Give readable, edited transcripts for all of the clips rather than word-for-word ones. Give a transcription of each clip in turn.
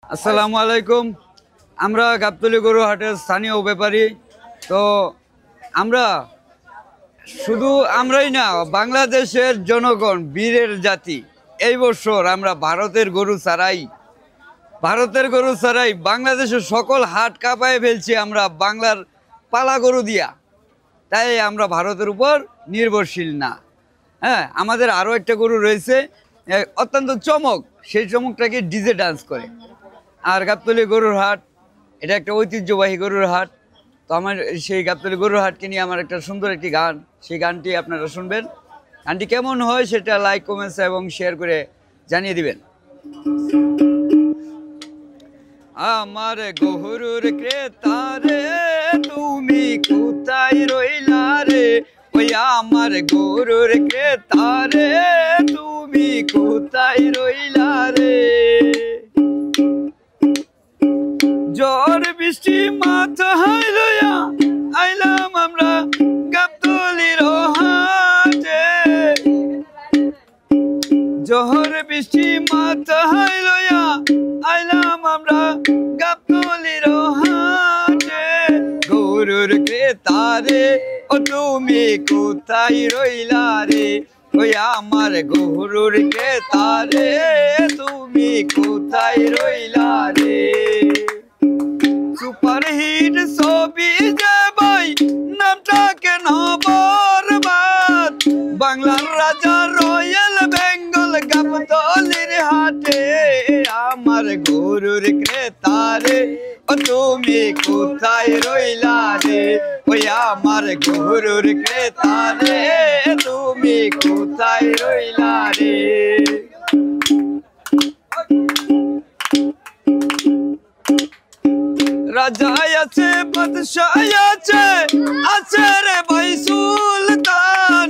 আসসালামু আলাইকুম। আমরা গাবতলী গরু হাটের স্থানীয় ব্যাপারী। তো আমরা শুধু আমরাই না, বাংলাদেশের জনগণ বীরের জাতি। এই বছর আমরা ভারতের গরু ছাড়াই বাংলাদেশের সকল হাট কাঁপায় ফেলছি আমরা বাংলার পালা গরু দিয়া। তাই আমরা ভারতের উপর নির্ভরশীল না। হ্যাঁ, আমাদের আরও একটা গরু রয়েছে অত্যন্ত চমক, সেই চমকটাকে ডিজে ডান্স করে। আর গাবতলী গরুর হাট এটা একটা ঐতিহ্যবাহী গরুর হাট। তো আমার সেই গাবতলী গরুর হাটকে নিয়ে আমার একটা সুন্দর একটি গান, সেই গানটি আপনারা শুনবেন। গানটি কেমন হয় সেটা লাইক, কমেন্টস এবং শেয়ার করে জানিয়ে দিবেন। আমার গরুর ক্রেতারে তুমি কোথায় রইলা রে, ওই আমার গরুর ক্রেতারে তুমি কোথায় রইলা রে। ঝড় বৃষ্টি মাথায় লইয়া আইলাম আমরা গাবতলীর হাটে। ঝড় বৃষ্টি মাথায় লইয়া আইলাম আমরা গাবতলীর হাটে। গরুর ক্রেতারে ও তুমি কোথায় রইলা রে, ওই আমার গরুর ক্রেতারে তুমি কোথায় রইলা রে। সুপারহিট ছবি যে ভাই নামটা কেন বরবাদ, বাংলার রাজা রয়্যাল বেঙ্গল গাবতলীর হাটে। আমার গরুর ক্রেতারে ও তুমি কোথায় রইলা রে, ওই আমার গরুর ক্রেতারে তুমি কোথায় রইলা রে। রাজা আছে বাদশাহ আছে, আছে রে ভাই সুলতান।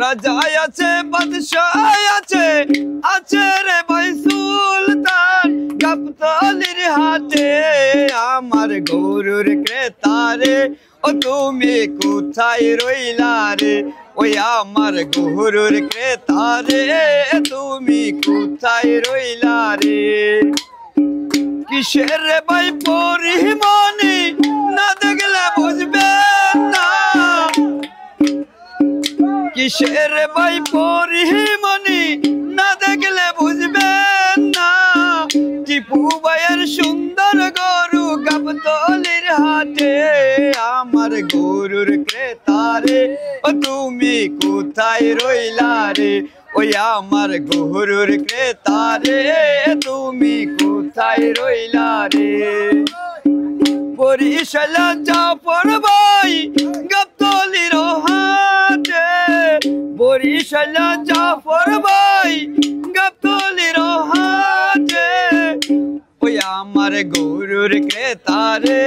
রাজা আছে বাদশাহ আছে, আছে রে ভাই সুলতান। গাবতলীর হাটে আমার গরুর ক্রেতারে ও তুমি কোথায় রইলা রে, ওই আমার গরুর ক্রেতারে তুমি কোথায় রইলা রে। কিসের ভাই পরিমণি না দেখলে বুঝবেন না, কিসের ভাই পরিমণি না দেখলে বুঝবেন না। টিপু ভাইয়ের সুন্দর গরু গাবতলীর হাটে। আমার গরুর ক্রেতারে ও তুমি কোথায় রইলা রে, ওই আমার গরুর ক্রেতারে তুমি কোথায় রইলা রে। বরিশাল জাফর ভাই গাবতলীর হাটে। বরিশাল জাফর ভাই গাবতলীর হাটে। ওই আমার গরুর ক্রেতারে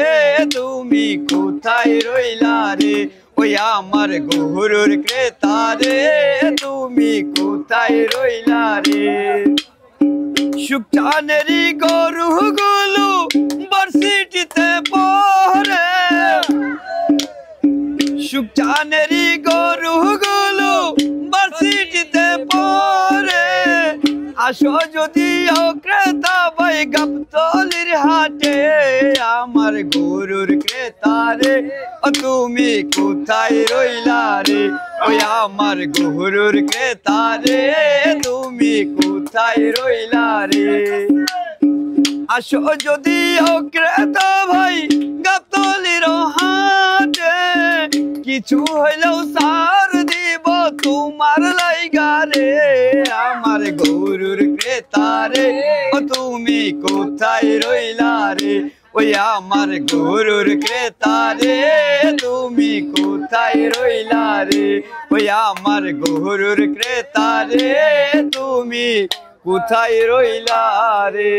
তুমি কোথায় রইলা রে, ওই আমার গরুর ক্রেতারে তুমি কোথায় রইলা রে। সুকচানেরই গরুগুলো ভার্সিটিতে পড়ে, সুকচানেরই গরুগুলো ভার্সিটিতে পড়ে। আসো যদি ক্রেতা ভাই গাবতলীর হাটে। আমার গরুর ক্রেতারে ও তুমি কোথায় রইলা রে, ওই আমার গরুর ক্রেতারে তুমি কোথায় রইলা রে। আসো যদি ক্রেতা ভাই গাবতলীর হাটে, কিছু হইলেও সার দিব তোমার লাইগা রে। আমার গরুর ক্রেতারে ও তুমি কোথায় রইলা রে, ওই আমার গরুর ক্রেতারে তুমি কোথায় রইলা রে, ওই আমার গরুর ক্রেতারে তুমি কোথায় রইলা রে।